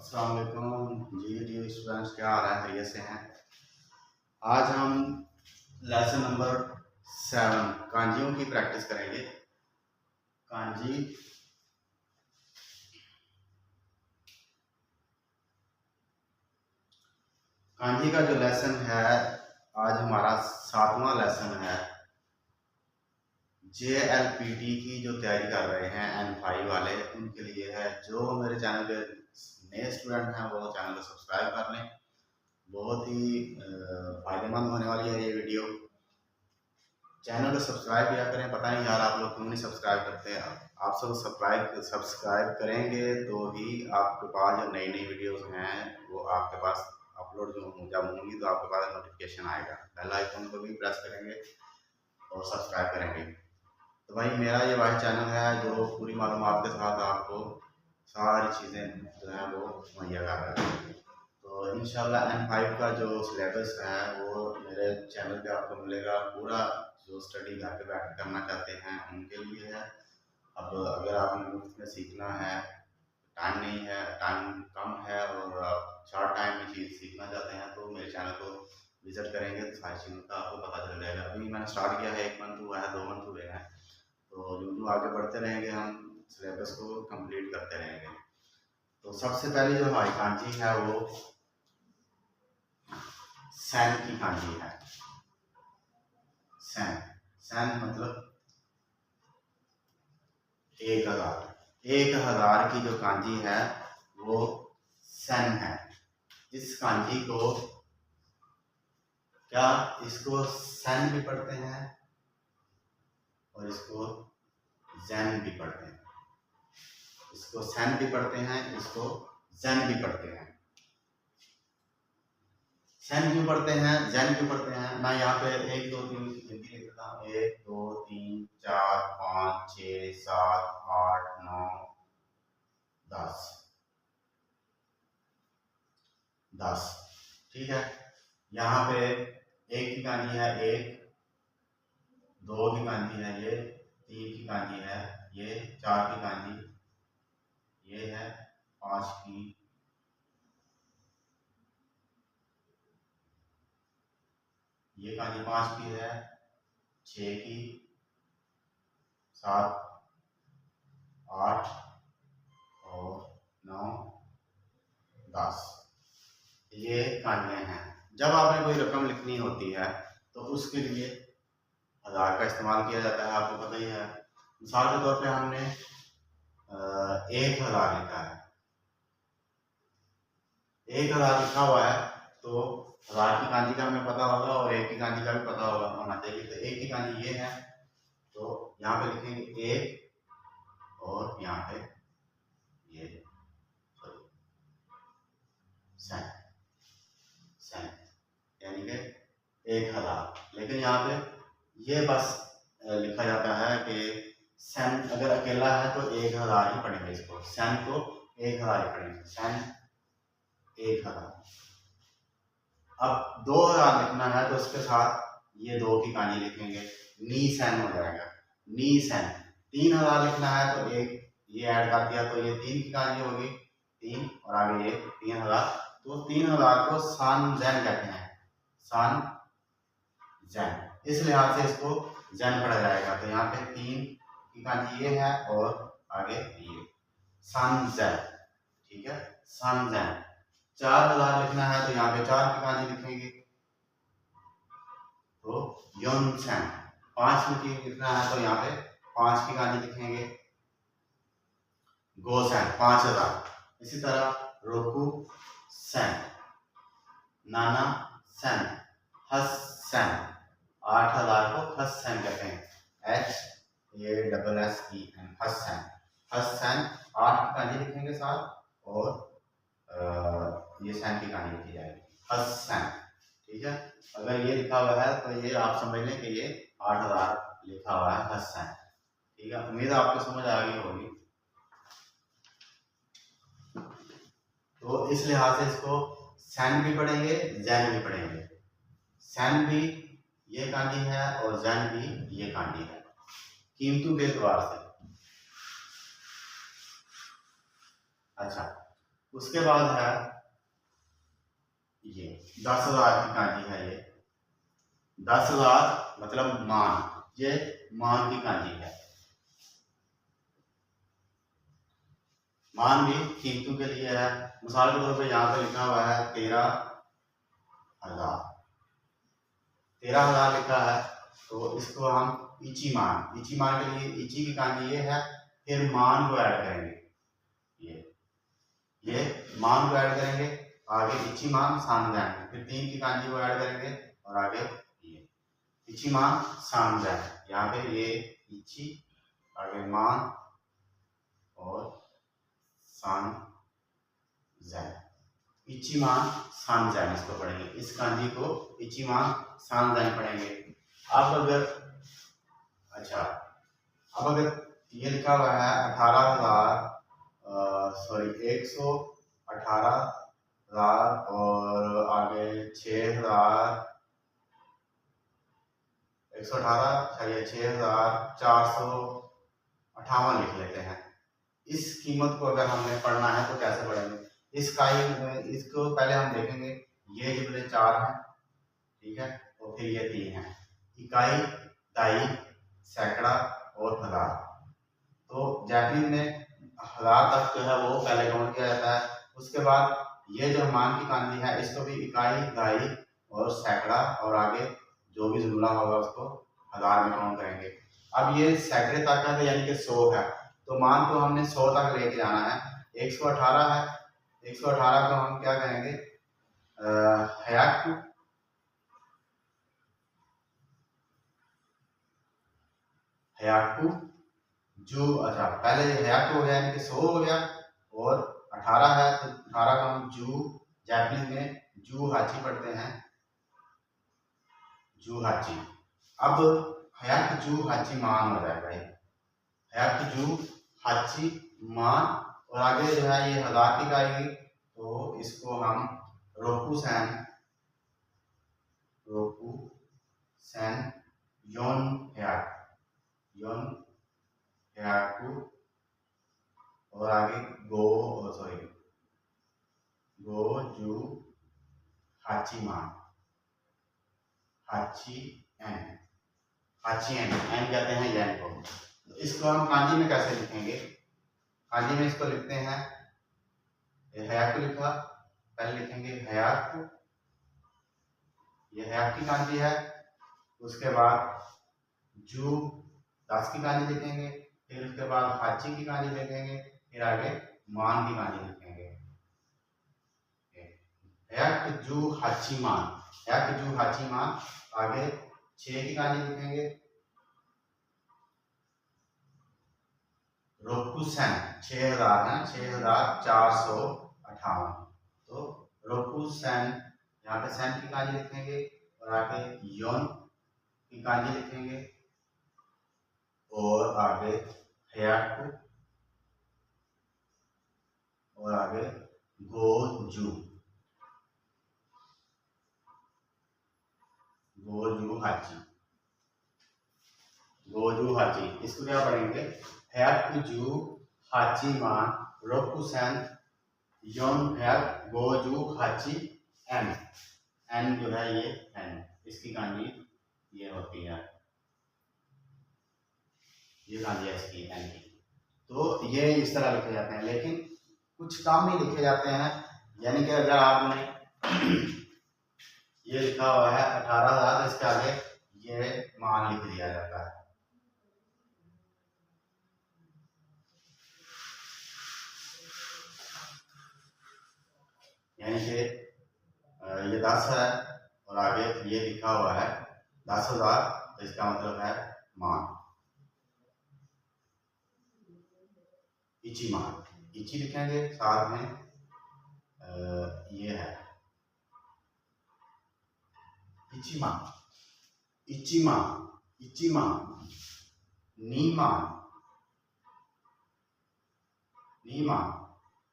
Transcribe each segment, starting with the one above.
अस्सलाम वालेकुम जी स्टूडेंट्स, क्या हाल है? खैरियत से हैं? आज हम लेसन नंबर 7 कांजियों की प्रैक्टिस करेंगे। कांजी कांजी का जो लेसन है, आज हमारा 7वां लेसन है। JLPT की जो तैयारी कर रहे हैं N5 वाले, उनके लिए है। जो मेरे चैनल पे नए स्टूडेंट हैं वो चैनल को सब्सक्राइब कर लें। बहुत ही फायदेमंद होने वाली है ये वीडियो। चैनल को सब्सक्राइब किया करें। पता नहीं यार आप लोग क्यों नहीं सब्सक्राइब करते हैं। आप सब सब्सक्राइब करेंगे तो ही आपके पास जो नई नई वीडियोस हैं वो आपके पास अपलोड जब होंगी तो आपके पास नोटिफिकेशन आएगा। बेल आइकन को भी प्रेस करेंगे और सब्सक्राइब करेंगे। तो भाई मेरा ये वाही चैनल है जो पूरी मालूमात के साथ आपको सारी चीज़ें जो है वो मुहैया कर रहा है। तो इंशाल्लाह N5 का जो सिलेबस है वो मेरे चैनल पे आपको मिलेगा पूरा। जो स्टडी घर पे बैठ कर करना चाहते हैं उनके लिए है। अब अगर आपने मुफ्त में सीखना है, टाइम नहीं है, टाइम कम है और आप शॉर्ट टाइम में चीज़ सीखना चाहते हैं तो मेरे चैनल को विजिट करेंगे तो सारी चीज़ों का आपको पता चल जाएगा। अभी मैंने स्टार्ट किया है, 1 मंथ हुआ है, 2 मंथ हुए हैं। तो यूँ आगे बढ़ते रहेंगे, हम सिलेबस को कंप्लीट करते रहेंगे। तो सबसे पहले जो हमारी कांजी है वो सैन की कांजी है। सैन सैन मतलब 1000 की जो कांजी है वो सैन है। इस कांजी को क्या इसको सैन भी पढ़ते हैं और इसको जैन भी पढ़ते हैं। इसको सैन भी पढ़ते हैं, इसको जैन भी पढ़ते हैं। सैन क्यों पढ़ते हैं, जैन क्यों पढ़ते हैं? मैं यहाँ पे 1 2 3 गिनती लिख देता हूँ। 1 2 3 4 5 6 7 8 9 10। ठीक है। यहाँ पे 1 की कांजी है, 1 2 की कांजी है, ये 3 की कांजी है, ये 4 की कांजी, ये है 5 की, ये कांजी 5 की है, 6 की, 7 8 और 9 10। ये कांजियाँ हैं। जब आपने कोई रकम लिखनी होती है तो उसके लिए 1000 का इस्तेमाल किया जाता है, आपको पता ही है। मिसाल के तौर पे हमने 1000 लिखा है, 1000 लिखा हुआ है तो 1000 की कांजी का हमें पता होगा और 1 की कांजी का भी पता होना चाहिए। तो 1 की कांजी ये है, तो यहाँ पे लिखेंगे 1 और यहाँ पे ये सैन सैन यानी कि 1000। लेकिन यहाँ पे ये बस लिखा जाता है कि सैन अगर अकेला है तो 1000 ही पढ़ेंगे इसको, सैन को 1000 ही पढ़ेंगे, सैन 1000। अब 2000 लिखना है तो उसके साथ ये 2 की कांजी लिखेंगे, नी सैन हो जाएगा, नी सैन। 3000 लिखना है तो एक ये ऐड कर दिया तो ये 3 की कांजी होगी, 3 और आगे ये 3000। तो 3000 को सान जैन कहते हैं, सान जैन। इस लिहाज से इसको जैन पढ़ा जाएगा। तो यहाँ पे 3 की कांजी ये है और आगे ये सान जैन। ठीक है, सान जैन। 4000 लिखना है तो यहाँ पे 4 की कांजी लिखेंगे तो योन सैन। 5 की लिखना है तो यहाँ पे 5 की कांजी लिखेंगे, गो सैन 5000। इसी तरह रोकू सैन, नाना सैन, हस सैन। 8000 को हस सैन कहते हैं, HASSEN, हस सैन। हस सैन 8 की कांजी लिखेंगे साथ और ये सैन की कांजी लिखी जाएगी, हस सैन। ठीक है, अगर ये लिखा हुआ है तो ये आप समझ लें कि ये 8000 लिखा हुआ है, हस सैन। ठीक है, उम्मीद है आपको समझ आ गई होगी। तो इस लिहाज से इसको सैन भी पढ़ेंगे, जैन भी पढ़ेंगे। सैन भी ये कांजी है और जैन भी ये कांजी है, कीमतों के एतबार से। अच्छा, उसके बाद है ये 10,000 की कांजी है। ये 10,000 मतलब मान, ये मान की कांजी है। मान भी कीमतों के लिए है। मिसाल के तौर पे यहाँ पे लिखा हुआ है 13,000, 13,000 लिखा है, तो इसको हम इची मान के लिए इची की कांजी ये है, फिर मान को ऐड करेंगे, ये मान को ऐड करेंगे, आगे इची मान सान जाएंगे, फिर 3 की कांजी को ऐड करेंगे और आगे ये इची मान सान जाएंगे। यहाँ पे ये इची, आगे मान और सान जैन, इची मान सान जैन इसको पढ़ेंगे। इस कांजी को इची मान सान जैन पढ़ेंगे। अब अगर ये लिखा हुआ है 118,000 और आगे 6,458 लिख लेते हैं। इस कीमत को अगर हमने पढ़ना है तो कैसे पढ़ेंगे? इसको पहले हम देखेंगे, ये जुमले 4 हैं, ठीक है, और फिर ये 3 हैं, इकाई, दाई, सैकड़ा और हजार। तो जैपनीज में 1000 तक जो है वो पहले काउंट किया जाता है। उसके बाद ये जो मान की कांजी है इसको भी इकाई, दाई और सैकड़ा और आगे जो भी जुमला होगा उसको 1000 में काउंट करेंगे। अब ये सैकड़े तक है, तो यानी कि 100 है, तो मान को हमने 100 तक लेके जाना है। 118 है, 118 को हम क्या कहेंगे? हयाकू जू। अच्छा, पहले हयाकू हो गया यानी कि 100 हो गया, और 18 है तो 18 को हम जू, जापानीज में जू हाची पढ़ते हैं, जू हाची। अब हयाक जू हाची मान हो जाएगा, हयाक जू हाची मान, और आगे जो है ये 1000 की आएगी, तो इसको हम रोकू सैन योन हयाकू और आगे गो जू हाची मान, हाची एन कहते हैं यन को। तो इसको हम कांजी में कैसे लिखेंगे? कांजी में इसको लिखते हैं, हयाकू लिखा, पहले लिखेंगे हयाक, ये हयाक की कांजी है। उसके बाद जू 10 की कांजी लिखेंगे, फिर उसके बाद हाची की कांजी लिखेंगे, फिर आगे मान की कांजी लिखेंगे। हयाक जू हाची मान, हयाक जू हाची मान, आगे 6 की कांजी लिखेंगे, रोकुसन 6000 है, 6458, तो रोकुसन यहाँ पे सैन की कांजी लिखेंगे और आगे योन की कांजी लिखेंगे और आगे हयाकू और आगे गोजू हाची। इसको क्या पढ़ेंगे? हयाकू हाची मान रोकुसन योन हयाक गोजू हाची एन जो है ये एन, इसकी कांजी ये होती है, ये कांजी है इसकी एन की। तो ये इस तरह लिखे जाते हैं, लेकिन कुछ काम भी लिखे जाते हैं, यानी कि अगर आपने ये लिखा हुआ है 18,000, तो इसके आगे ये मान लिख दिया जाता है। यानी कि ये 10 है और आगे ये लिखा हुआ है 10,000, तो इसका मतलब है मान, इची मान, इची लिखेंगे, साथ में ये है इची मान, नीमान,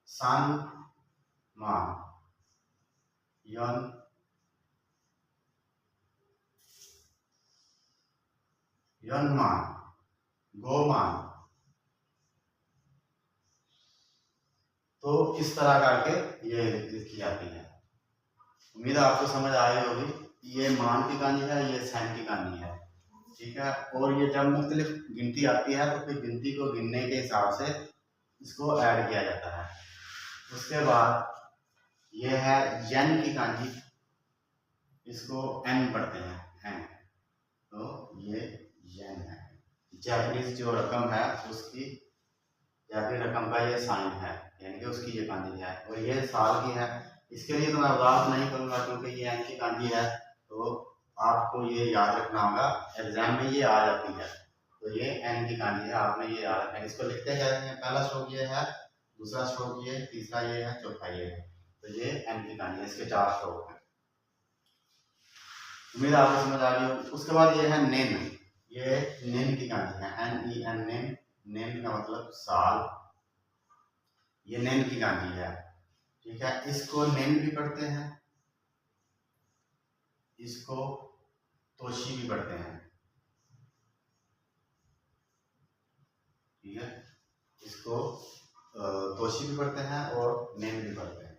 सान मान, यन मान, गो मान। तो इस तरह करके ये लिखी जाती है। उम्मीद है आपको समझ आई होगी। ये मान की कांजी है, ये सैन की कांजी है, ठीक है। और ये जब मुख्तलिफ गिनती आती है तो फिर गिनती को गिनने के हिसाब से इसको ऐड किया जाता है। उसके बाद ये है यन की कांजी, इसको एन पढ़ते हैं, तो ये यन है। जापानीज जो रकम है उसकी, जापानी रकम का ये साइन है, यानी कि उसकी ये कांजी है। और ये साल की है। इसके लिए तो मैं वजाहत नहीं करूँगा क्योंकि ये एन की कांजी है, तो आपको ये याद रखना होगा, एग्जाम में ये आ जाती है। तो ये एन की कांजी है, आपने ये याद रखना है। इसको लिखते क्या हैं, पहला स्ट्रोक ये है, दूसरा स्ट्रोक ये, तीसरा ये है, चौथा ये है। तो ये एन की कांजी है, इसके 4 स्ट्रोक हैं। उम्मीद आपको समझ आ गई। उसके बाद ये है नेन, ये नेन की कांजी है, NEN नेन। नेन का मतलब साल, ये नेन की कांजी है, ठीक है। इसको नेन भी पढ़ते हैं, इसको तोशी भी पढ़ते हैं, ठीक है। इसको तोशी भी पढ़ते हैं और नेन भी पढ़ते हैं।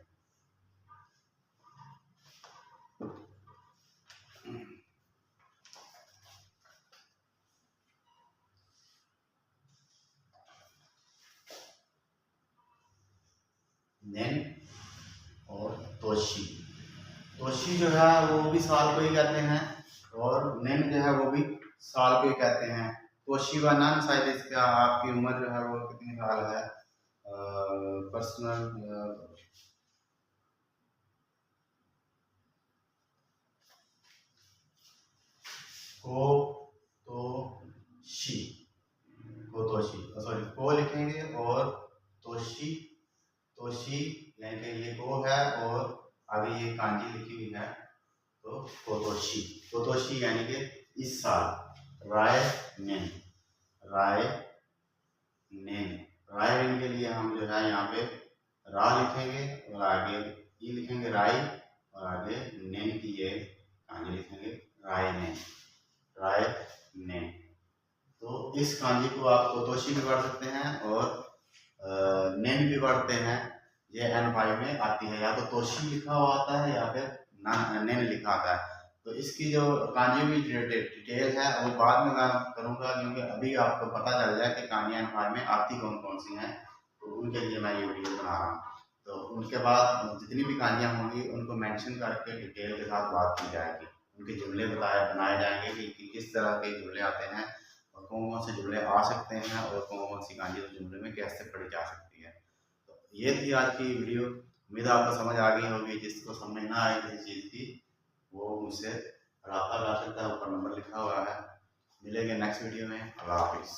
नेन और तोशी, तोशी जो है वो भी साल को ही कहते हैं, और नेन जो है वो भी साल को ही कहते हैं। तोशी व नान, शायद इसका आपकी उम्र जो है वो कितनी साल है, पर्सनल को तो शी, को तोशी, सॉरी को लिखेंगे और तोशी, तोशी यानी कि ये को है और आगे ये कांजी लिखी हुई है, तो कोतोशी, कोतोशी यानी कि इस साल। राय नेन, राय नेन, राय नेन के लिए हम जो है यहाँ पे रा लिखेंगे और आगे ई लिखेंगे राय, और आगे नेन की ये कांजी लिखेंगे राय नेन, राय नेन। तो इस कांजी को आप कोतोशी भी पढ़ सकते हैं और नेन भी पढ़ते हैं। ये N5 में आती है, या तो तोशी लिखा हुआ आता है या फिर नेन लिखा आता है। तो इसकी जो कांजियों की डिटेल है वो बाद में मैं करूँगा, क्योंकि अभी आपको पता चल जाए कि कांजियाँ N5 में आती कौन कौन सी हैं, तो उनके लिए मैं ये वीडियो बना रहा हूँ। तो उनके बाद जितनी भी कांजियाँ होंगी उनको मेंशन करके डिटेल के साथ बात की जाएगी, उनके जुमले बनाए जाएंगे कि किस तरह के जुमले आते हैं और कौन कौन से जुमले आ सकते हैं और कौन कौन सी कांजी उस जुमले में कैसे पढ़ी जा सकती है। तो ये थी आज की वीडियो। उम्मीद आपको समझ आ गई होगी। जिसको समझ ना आए किसी चीज़ की वो मुझसे रब्ता कर सकता है, ऊपर नंबर लिखा हुआ है। मिलेंगे नेक्स्ट वीडियो में। अल्लाह हाफिज़।